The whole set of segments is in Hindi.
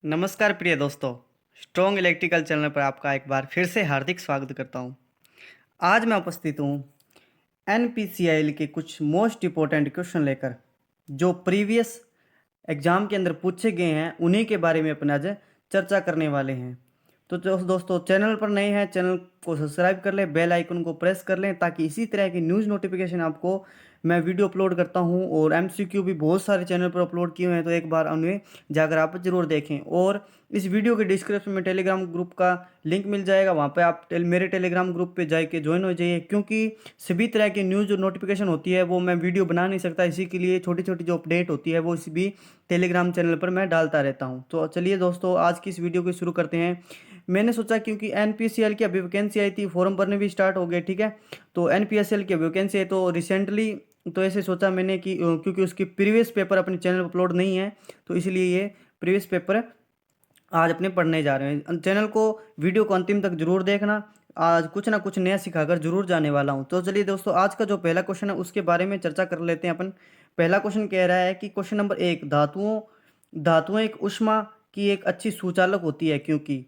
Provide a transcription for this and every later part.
नमस्कार प्रिय दोस्तों। स्ट्रॉन्ग इलेक्ट्रिकल चैनल पर आपका एक बार फिर से हार्दिक स्वागत करता हूं। आज मैं उपस्थित हूं एनपीसीआईएल के कुछ मोस्ट इम्पोर्टेंट क्वेश्चन लेकर, जो प्रीवियस एग्जाम के अंदर पूछे गए हैं, उन्हीं के बारे में अपन आज चर्चा करने वाले हैं। तो दोस्तों, चैनल पर नए हैं, चैनल को सब्सक्राइब कर लें, बेल आइकन को प्रेस कर लें, ताकि इसी तरह की न्यूज़ नोटिफिकेशन आपको मैं वीडियो अपलोड करता हूं। और एमसीक्यू भी बहुत सारे चैनल पर अपलोड किए हुए हैं, तो एक बार उन्हें जाकर आप जरूर देखें। और इस वीडियो के डिस्क्रिप्शन में टेलीग्राम ग्रुप का लिंक मिल जाएगा, वहाँ पे आप मेरे टेलीग्राम ग्रुप पे जाके ज्वाइन हो जाइए, क्योंकि सभी तरह की न्यूज़ जो नोटिफिकेशन होती है वो मैं वीडियो बना नहीं सकता, इसी के लिए छोटी छोटी जो अपडेट होती है वो इसी भी टेलीग्राम चैनल पर मैं डालता रहता हूँ। तो चलिए दोस्तों, आज की इस वीडियो को शुरू करते हैं। मैंने सोचा, क्योंकि एनपीसीएल की अभी वैकेंसी आई थी, फॉर्म भरने भी स्टार्ट हो गए, ठीक है। तो एनपीएसएल की वैकेंसी है, तो रिसेंटली तो ऐसे सोचा मैंने कि क्योंकि उसकी प्रीवियस पेपर अपने चैनल पर अपलोड नहीं है, तो इसलिए ये प्रीवियस पेपर आज अपने पढ़ने जा रहे हैं। चैनल को, वीडियो को अंतिम तक जरूर देखना, आज कुछ ना कुछ नया सिखाकर जरूर जाने वाला हूं। तो चलिए दोस्तों, आज का जो पहला क्वेश्चन है उसके बारे में चर्चा कर लेते हैं अपन। पहला क्वेश्चन कह रहा है कि क्वेश्चन नंबर 1, धातुओं धातुएं एक ऊष्मा की एक अच्छी सुचालक होती है, क्योंकि,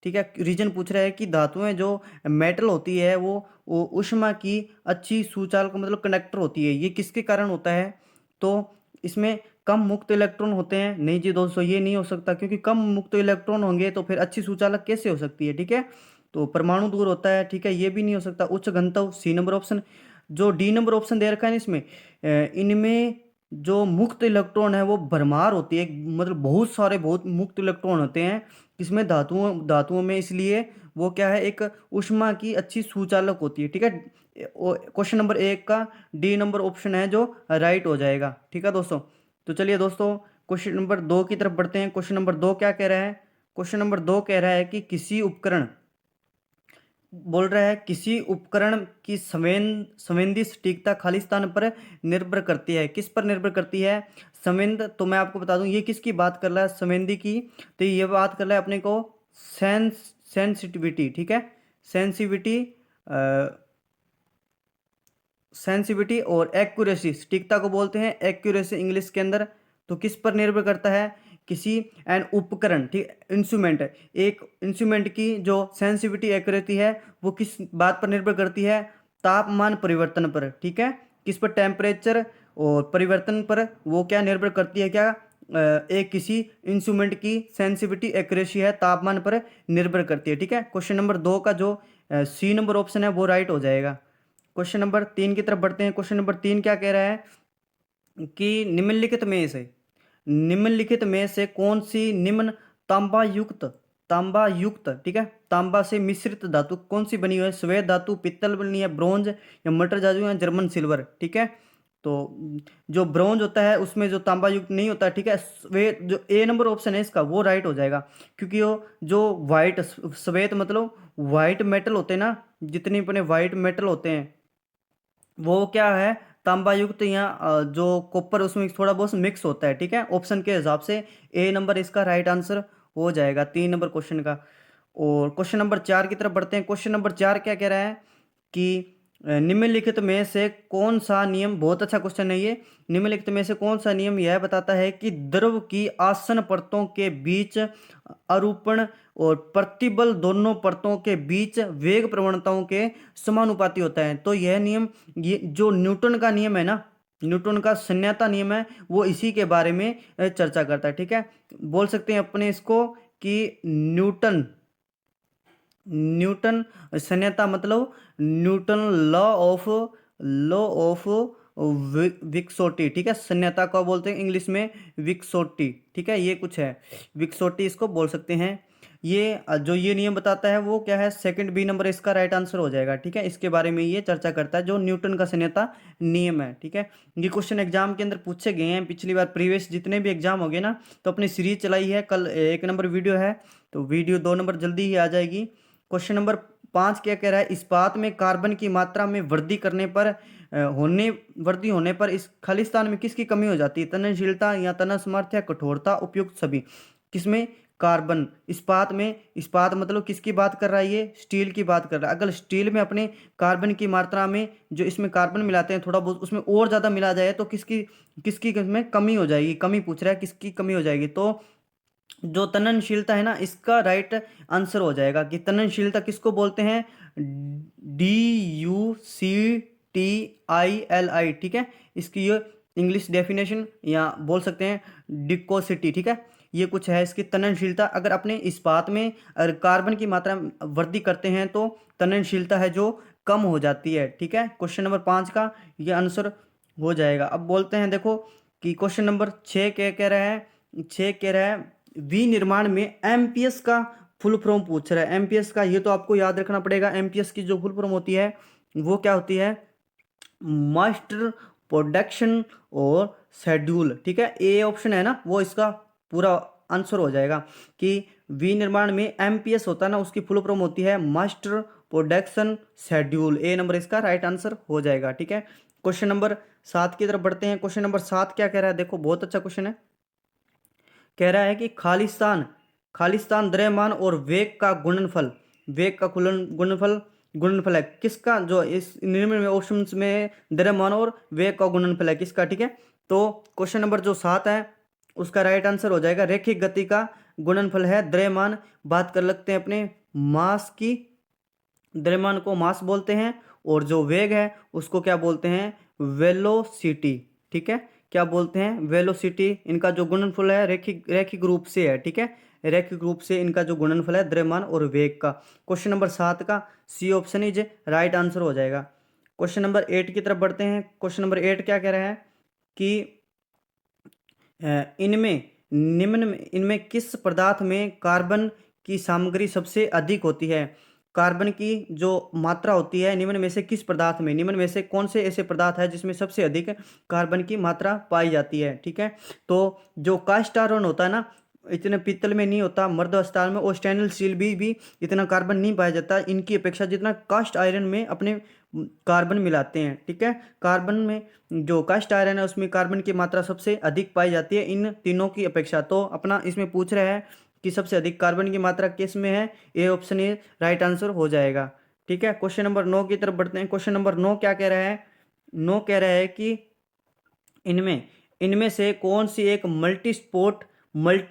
ठीक है, रीजन पूछ रहा है कि धातुएं जो मेटल होती है वो ऊष्मा की अच्छी सुचालक मतलब कंडक्टर होती है, ये किसके कारण होता है? तो इसमें कम मुक्त इलेक्ट्रॉन होते हैं। नहीं जी दोस्तों, ये नहीं हो सकता, क्योंकि कम मुक्त इलेक्ट्रॉन होंगे तो फिर अच्छी सुचालक कैसे हो सकती है, ठीक है। तो परमाणु दूर होता है, ठीक है, ये भी नहीं हो सकता। उच्च घनत्व, सी नंबर ऑप्शन। जो डी नंबर ऑप्शन दे रखा है ना इसमें, इनमें जो मुक्त इलेक्ट्रॉन है वो भरमार होती है, मतलब बहुत मुक्त इलेक्ट्रॉन होते हैं इसमें, धातुओं धातुओं में, इसलिए वो क्या है, एक ऊष्मा की अच्छी सुचालक होती है, ठीक है। क्वेश्चन नंबर 1 का डी नंबर ऑप्शन है जो राइट हो जाएगा, ठीक है दोस्तों। तो चलिए दोस्तों, क्वेश्चन नंबर 2 की तरफ बढ़ते हैं। क्वेश्चन नंबर 2 क्या कह रहा है? क्वेश्चन नंबर 2 कह रहा है कि किसी उपकरण, बोल रहा है किसी उपकरण की संवेदी सटीकता खाली स्थान पर निर्भर करती है। किस पर निर्भर करती है? संवेद, तो मैं आपको बता दूं ये किसकी बात कर रहा है, संवेदी की। तो ये बात कर रहा है अपने को सेंसिटिविटी, ठीक है, सेंसिटिविटी, सेंसिटिविटी और एक्यूरेसी, सटीकता को बोलते हैं एक्यूरेसी इंग्लिश के अंदर। तो किस पर निर्भर करता है? किसी एन उपकरण, ठीक, इंस्ट्रूमेंट है, एक इंस्ट्रूमेंट की जो सेंसिटिविटी एक्यूरेसी है वो किस बात पर निर्भर करती है? तापमान परिवर्तन पर, ठीक है। किस पर? टेम्परेचर और परिवर्तन पर वो क्या निर्भर करती है, क्या एक किसी इंस्ट्रूमेंट की सेंसिटिविटी एक्यूरेसी है, तापमान पर निर्भर करती है, ठीक है। क्वेश्चन नंबर 2 का जो सी नंबर ऑप्शन है वो राइट हो जाएगा। क्वेश्चन नंबर 3 की तरफ बढ़ते हैं। क्वेश्चन नंबर 3 क्या कह रहा है कि निम्नलिखित में से कौन सी निम्न तांबा युक्त तांबा युक्त, ठीक है, तांबा से मिश्रित धातु कौन सी बनी हुई है? श्वेत धातु, पित्तल बनी है, ब्रोंज या मटर धातु या जर्मन सिल्वर, ठीक है। तो जो ब्रोंज होता है उसमें जो तांबा युक्त नहीं होता, ठीक है, श्वेत, जो ए नंबर ऑप्शन है इसका वो राइट हो जाएगा, क्योंकि वो जो वाइट श्वेत मतलब वाइट मेटल होते हैं ना, जितने अपने वाइट मेटल होते हैं वो क्या है, तांबा युक्त या जो कॉपर उसमें थोड़ा बहुत मिक्स होता है, ठीक है। ऑप्शन के हिसाब से ए नंबर इसका राइट आंसर हो जाएगा 3 नंबर क्वेश्चन का। और क्वेश्चन नंबर 4 की तरफ बढ़ते हैं। क्वेश्चन नंबर 4 क्या कह रहा है कि निम्नलिखित में से कौन सा नियम, बहुत अच्छा क्वेश्चन है ये, निम्नलिखित में से कौन सा नियम यह बताता है कि द्रव की आसन्न परतों के बीच अरूपण और प्रतिबल दोनों परतों के बीच वेग प्रवणताओं के समानुपाती होता है? तो यह नियम, ये जो न्यूटन का नियम है ना, न्यूटन का संन्याता नियम है, वो इसी के बारे में चर्चा करता है, ठीक है। बोल सकते हैं अपने इसको कि न्यूटन न्यूटन संयता मतलब न्यूटन लॉ ऑफ विक्सोटी, ठीक है, संयता को बोलते हैं इंग्लिश में विक्सोटी, ठीक है, ये कुछ है, विक्सोटी इसको बोल सकते हैं। ये जो ये नियम बताता है वो क्या है, सेकंड बी नंबर इसका राइट आंसर हो जाएगा, ठीक है। इसके बारे में ये चर्चा करता है, जो न्यूटन का संयता नियम है, ठीक है। ये क्वेश्चन एग्जाम के अंदर पूछे गए हैं पिछली बार, प्रीवियस जितने भी एग्जाम हो गए ना, तो अपनी सीरीज चलाई है, कल 1 नंबर वीडियो है, तो वीडियो 2 नंबर जल्दी ही आ जाएगी। क्वेश्चन नंबर 5 क्या कह रहा है? इस्पात में कार्बन की मात्रा में वृद्धि करने पर वृद्धि होने पर इस खालिस्तान में किसकी कमी हो जाती है? तननशीलता या तना सामर्थ्य या कठोरता, उपयुक्त सभी। किसमें? कार्बन, इस्पात में। इस्पात मतलब किसकी बात कर रहा है? ये स्टील की बात कर रहा है। अगर स्टील में अपने कार्बन की मात्रा में जो इसमें कार्बन मिलाते हैं थोड़ा बहुत, उसमें और ज़्यादा मिला जाए तो किसकी किसकी इसमें कमी हो जाएगी? कमी पूछ रहा है, किसकी कमी हो जाएगी? तो जो तननशीलता है ना, इसका राइट आंसर हो जाएगा कि तननशीलता किसको बोलते हैं, DUCTILI, ठीक है। इसकी ये इंग्लिश डेफिनेशन या बोल सकते हैं डिकोसिटी, ठीक है। ये कुछ है इसकी तननशीलता। अगर अपने इस्पात में अगर कार्बन की मात्रा वृद्धि करते हैं तो तननशीलता है जो कम हो जाती है, ठीक है। क्वेश्चन नंबर 5 का ये आंसर हो जाएगा। अब बोलते हैं देखो कि क्वेश्चन नंबर 6 क्या कह रहा है, 6 कह रहा है विनिर्माण में एमपीएस का फुल फॉर्म पूछ रहा है। एमपीएस का ये तो आपको याद रखना पड़ेगा। एमपीएस की जो फुल फॉर्म होती है वो क्या होती है, मास्टर प्रोडक्शन और शेड्यूल, ठीक है। ए ऑप्शन है ना, वो इसका पूरा आंसर हो जाएगा कि विनिर्माण में एमपीएस होता है ना, उसकी फुल फॉर्म होती है मास्टर प्रोडक्शन शेड्यूल। ए नंबर इसका राइट आंसर हो जाएगा, ठीक है। क्वेश्चन नंबर 7 की तरफ बढ़ते हैं। क्वेश्चन नंबर 7 क्या कह रहा है, देखो बहुत अच्छा क्वेश्चन है। कह रहा है कि खालिस्तान खालिस्तान द्रव्यमान और वेग का गुणनफल, वेग का गुणनफल गुणनफल है किसका, जो इस निम्न में ऑप्शंस में द्रव्यमान और वेग का गुणनफल है किसका, ठीक है। तो क्वेश्चन नंबर जो 7 है उसका राइट आंसर हो जाएगा रैखिक गति का गुणनफल है द्रव्यमान। बात कर लगते हैं अपने मास की, द्रव्यमान को मास बोलते हैं और जो वेग है उसको क्या बोलते हैं, वेलोसिटी, ठीक है। क्या बोलते हैं, वेलोसिटी। इनका जो गुणनफल है रैखिक रैखिक रूप से है, ठीक है। रैखिक रूप से इनका जो गुणनफल है द्रव्यमान और वेग का। क्वेश्चन नंबर 7 का C option is right answer हो जाएगा। क्वेश्चन नंबर 8 की तरफ बढ़ते हैं। क्वेश्चन नंबर 8 क्या कह रहा है कि इनमें इनमें किस पदार्थ में कार्बन की सामग्री सबसे अधिक होती है। कार्बन की जो मात्रा होती है निम्न में से किस पदार्थ में, निम्न में से कौन से ऐसे पदार्थ है जिसमें सबसे अधिक कार्बन की मात्रा पाई जाती है, ठीक है। तो जो कास्ट आयरन होता है ना, इतने पीतल में नहीं होता, मर्द अवस्था में, और स्टेनलेस स्टील भी इतना कार्बन नहीं पाया जाता इनकी अपेक्षा जितना कास्ट आयरन में अपने कार्बन मिलाते हैं, ठीक है। कार्बन में जो कास्ट आयरन है उसमें कार्बन की मात्रा सबसे अधिक पाई जाती है इन तीनों की अपेक्षा। तो अपना इसमें पूछ रहा है कि सबसे अधिक कार्बन की मात्रा किस में है, A option A right answer हो जाएगा, ठीक है। क्वेश्चन नंबर 9 की तरफ बढ़ते हैं। क्वेश्चन नंबर 9 क्या कह रहा है, 9 कह रहा है कि इनमें इनमें से कौन सी एक मल्टी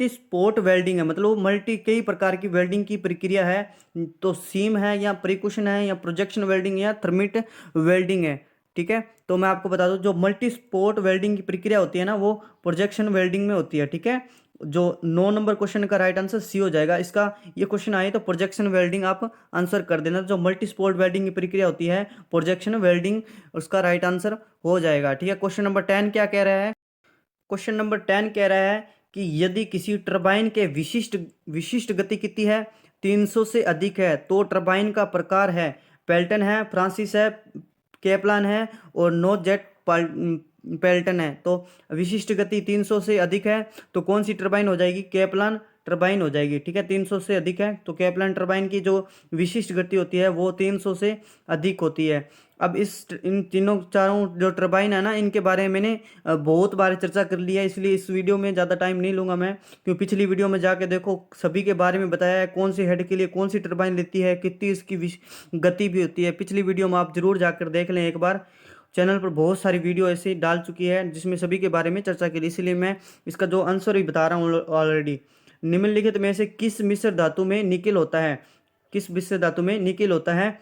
स्पोर्ट वेल्डिंग है, मतलब मल्टी कई प्रकार की वेल्डिंग की प्रक्रिया है। तो सीम है या प्रिकुशन है या प्रोजेक्शन वेल्डिंग या थर्मिट वेल्डिंग है, ठीक है। तो मैं आपको बता दूं जो मल्टी स्पोर्ट वेल्डिंग की प्रक्रिया होती है ना वो प्रोजेक्शन वेल्डिंग में होती है, ठीक है। जो 9 नंबर क्वेश्चन का राइट आंसर सी हो जाएगा। इसका ये क्वेश्चन आए तो प्रोजेक्शन वेल्डिंग आप आंसर कर देना। जो मल्टी स्पोर्ट वेल्डिंग की प्रक्रिया होती है प्रोजेक्शन वेल्डिंग, उसका राइट आंसर हो जाएगा, ठीक है। क्वेश्चन नंबर 10 क्या कह रहा है, क्वेश्चन नंबर 10 कह रहा है कि यदि किसी टरबाइन के विशिष्ट विशिष्ट गति कितनी है, 300 से अधिक है, तो टरबाइन का प्रकार है पेल्टन है, फ्रांसिस है, केपलान है और नो जेट पेल्टन है। तो विशिष्ट गति 300 से अधिक है तो कौन सी टरबाइन हो जाएगी, केपलान टरबाइन हो जाएगी, ठीक है। 300 से अधिक है तो केपलान टरबाइन की जो विशिष्ट गति होती है वो 300 से अधिक होती है। अब इन तीनों चारों जो टरबाइन है ना इनके बारे में मैंने बहुत बार चर्चा कर लिया है, इसलिए इस वीडियो में ज़्यादा टाइम नहीं लूँगा मैं, क्योंकि पिछली वीडियो में जाके देखो सभी के बारे में बताया है कौन सी हेड के लिए कौन सी टरबाइन लेती है, कितनी इसकी गति भी होती है। पिछली वीडियो में आप जरूर जाकर देख लें एक बार। चैनल पर बहुत सारी वीडियो ऐसे डाल चुकी है जिसमें सभी के बारे में चर्चा की, इसलिए मैं इसका जो आंसर भी बता रहा हूँ ऑलरेडी। निम्नलिखित में से किस मिश्र धातु में निकेल होता है, किस मिश्र धातु में निकेल होता है।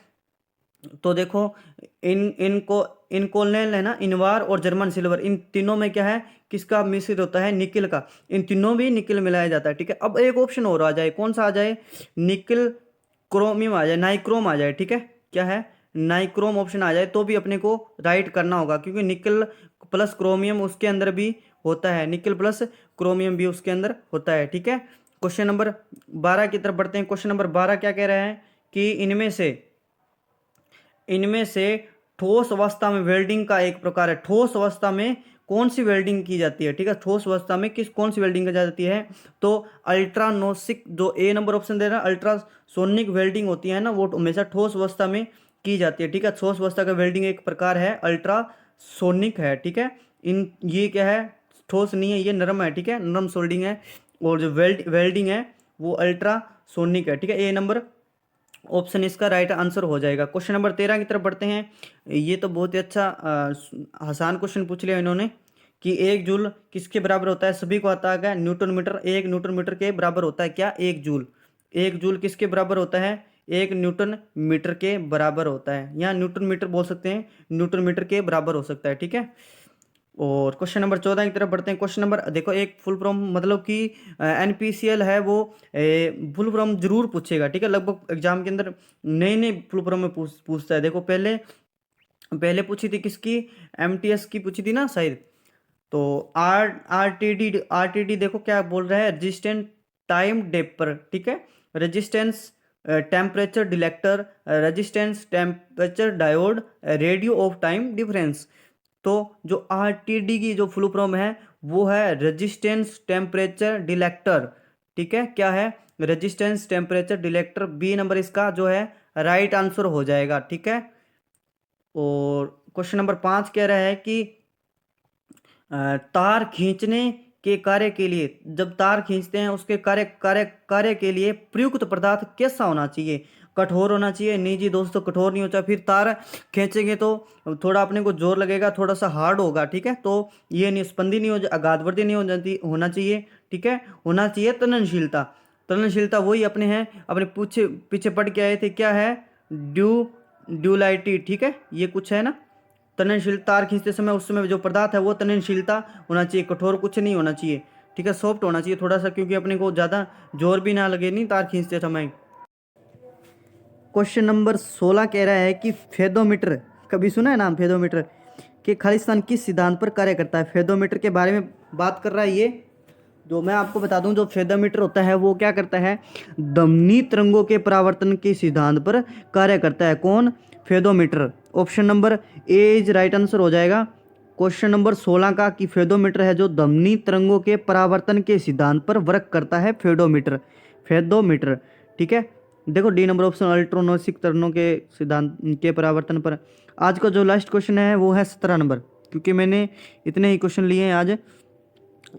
तो देखो इनको इनकोलेन है ना, इनवार और जर्मन सिल्वर, इन तीनों में क्या है, किसका मिश्र होता है, निकिल का। इन तीनों भी निकिल मिलाया जाता है, ठीक है। अब एक ऑप्शन और आ जाए, कौन सा आ जाए, निकिल क्रोमियम आ जाए, नाइक्रोम आ जाए, ठीक है। क्या है, नाइक्रोम ऑप्शन आ जाए तो भी अपने को राइट करना होगा, क्योंकि निकिल प्लस क्रोमियम उसके अंदर भी होता है, निकिल प्लस क्रोमियम भी उसके अंदर होता है, ठीक है। क्वेश्चन नंबर 12 की तरफ बढ़ते हैं। क्वेश्चन नंबर 12 क्या कह रहा है कि इनमें से ठोस अवस्था में वेल्डिंग का एक प्रकार है। ठोस अवस्था में कौन सी वेल्डिंग की जाती है, ठीक है। ठोस अवस्था में कौन सी वेल्डिंग की जाती है, तो अल्ट्रानोसिक, जो ए नंबर ऑप्शन दे रहा है, अल्ट्रासोनिक वेल्डिंग होती है ना, वो हमेशा ठोस अवस्था में की जाती है, ठीक है। ठोस अवस्था का वेल्डिंग एक प्रकार है अल्ट्रासोनिक है, ठीक है। इन ये क्या है, ठोस नहीं है, ये नरम है, ठीक है, नरम सोल्डिंग है। और जो वेल्डिंग है वो अल्ट्रासोनिक है, ठीक है। ए नंबर ऑप्शन इसका राइट आंसर हो जाएगा। क्वेश्चन नंबर 13 की तरफ बढ़ते हैं। ये तो बहुत ही अच्छा आसान क्वेश्चन पूछ लिया इन्होंने कि 1 जूल किसके बराबर होता है, सभी को आता है न्यूटन मीटर। 1 न्यूटन मीटर के बराबर होता है क्या, 1 जूल। 1 जूल किसके बराबर होता है, 1 न्यूटन मीटर के बराबर होता है, या न्यूटन मीटर बोल सकते हैं, न्यूटन मीटर के बराबर हो सकता है, ठीक है। और क्वेश्चन नंबर 14 की तरफ बढ़ते हैं। क्वेश्चन नंबर देखो, एक फुल फॉर्म मतलब कि एनपीसीएल है वो फुल फॉर्म जरूर पूछेगा, ठीक है। लगभग एग्जाम के अंदर नई नई फुल फॉर्म में पूछता है। देखो पहले पहले पूछी थी किसकी, एमटीएस की पूछी थी ना शायद। तो आरटीडी देखो क्या बोल रहा है, रेजिस्टेंट टाइम डेपर, ठीक है। Resistance temperature detector, resistance temperature diode, radio of time difference. तो जो आरटीडी की जो फुल फॉर्म है वो है रेजिस्टेंस टेम्परेचर डिलेक्टर, ठीक है। क्या है, रेजिस्टेंस टेम्परेचर डिलेक्टर। बी नंबर इसका जो है राइट आंसर हो जाएगा, ठीक है। और क्वेश्चन नंबर 5 कह रहा है कि तार खींचने के कार्य के लिए, जब तार खींचते हैं उसके कार्य कार्य कार्य के लिए प्रयुक्त पदार्थ कैसा होना चाहिए, कठोर होना चाहिए। नहीं जी दोस्तों, कठोर नहीं होता, फिर तार खींचेंगे तो थोड़ा अपने को जोर लगेगा, थोड़ा सा हार्ड होगा, ठीक है। तो ये नहीं, स्पंदी नहीं हो, अगाधवर्ती नहीं हो जाती, होना चाहिए, ठीक है। होना चाहिए तननशीलता। तननशीलता वही अपने हैं, अपने पीछे पीछे पढ़ के आए थे, क्या है, ड्यूलाइटी, ठीक है। ये कुछ है ना, तननशील तार खींचते समय उस समय जो पदार्थ है वो तननशीलता होना चाहिए, कठोर कुछ नहीं होना चाहिए, ठीक है। सॉफ्ट होना चाहिए थोड़ा सा, क्योंकि अपने को ज़्यादा जोर भी ना लगे नहीं तार खींचते समय। क्वेश्चन नंबर 16 कह रहा है कि फेदोमीटर, कभी सुना है नाम फेदोमीटर, कि खालिस्तान किस सिद्धांत पर कार्य करता है। फेदोमीटर के बारे में बात कर रहा है ये। जो मैं आपको बता दूं, जो फेदोमीटर होता है वो क्या करता है, ध्वनि तरंगों के परावर्तन के सिद्धांत पर कार्य करता है। कौन, fathometer. Option number A is right answer हो जाएगा क्वेश्चन नंबर 16 का, कि फेदोमीटर है जो ध्वनि तरंगों के परावर्तन के सिद्धांत पर वर्क करता है, फेदोमीटर। फेदोमीटर, ठीक है। देखो डी नंबर ऑप्शन, अल्ट्रोनोसिक तरंगों के सिद्धांत के परावर्तन पर। आज का जो लास्ट क्वेश्चन है वो है 17 नंबर, क्योंकि मैंने इतने ही क्वेश्चन लिए हैं आज,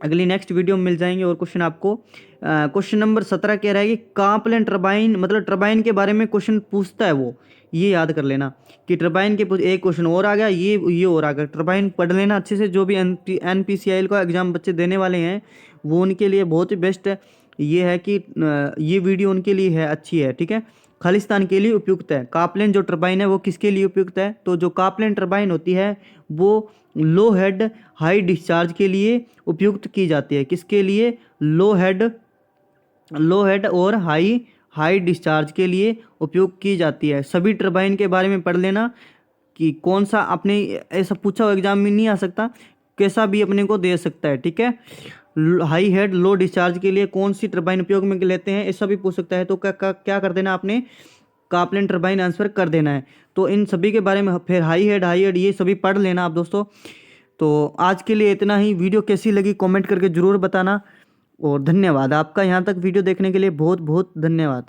अगली नेक्स्ट वीडियो में मिल जाएंगे और क्वेश्चन आपको। क्वेश्चन नंबर 17 कह रहा है कि कांपलेन टरबाइन, मतलब टरबाइन के बारे में क्वेश्चन पूछता है वो, ये याद कर लेना कि टरबाइन के एक क्वेश्चन और आ गया, ये और आ गया। टरबाइन पढ़ लेना अच्छे से, जो भी एनपीसीआईएल का एग्जाम बच्चे देने वाले हैं वो उनके लिए बहुत ही बेस्ट ये है कि ये वीडियो उनके लिए है, अच्छी है, ठीक है। खालिस्तान के लिए उपयुक्त है। कापलेन जो टरबाइन है वो किसके लिए उपयुक्त है, तो जो कापलेन टरबाइन होती है वो लो हेड हाई डिस्चार्ज के लिए उपयुक्त की जाती है। किसके लिए, लो हेड और हाई डिस्चार्ज के लिए उपयोग की जाती है। सभी टरबाइन के बारे में पढ़ लेना कि कौन सा, अपने ऐसा पूछा हुआ एग्जाम में नहीं आ सकता, कैसा भी अपने को दे सकता है, ठीक है। हाई हेड लो डिस्चार्ज के लिए कौन सी टरबाइन उपयोग में लेते हैं, ऐसा भी पूछ सकता है। तो क्या कर देना आपने, कापलेन टरबाइन आंसर कर देना है। तो इन सभी के बारे में फिर हाई हेड ये सभी पढ़ लेना आप दोस्तों। तो आज के लिए इतना ही। वीडियो कैसी लगी कमेंट करके ज़रूर बताना, और धन्यवाद आपका, यहाँ तक वीडियो देखने के लिए बहुत बहुत धन्यवाद।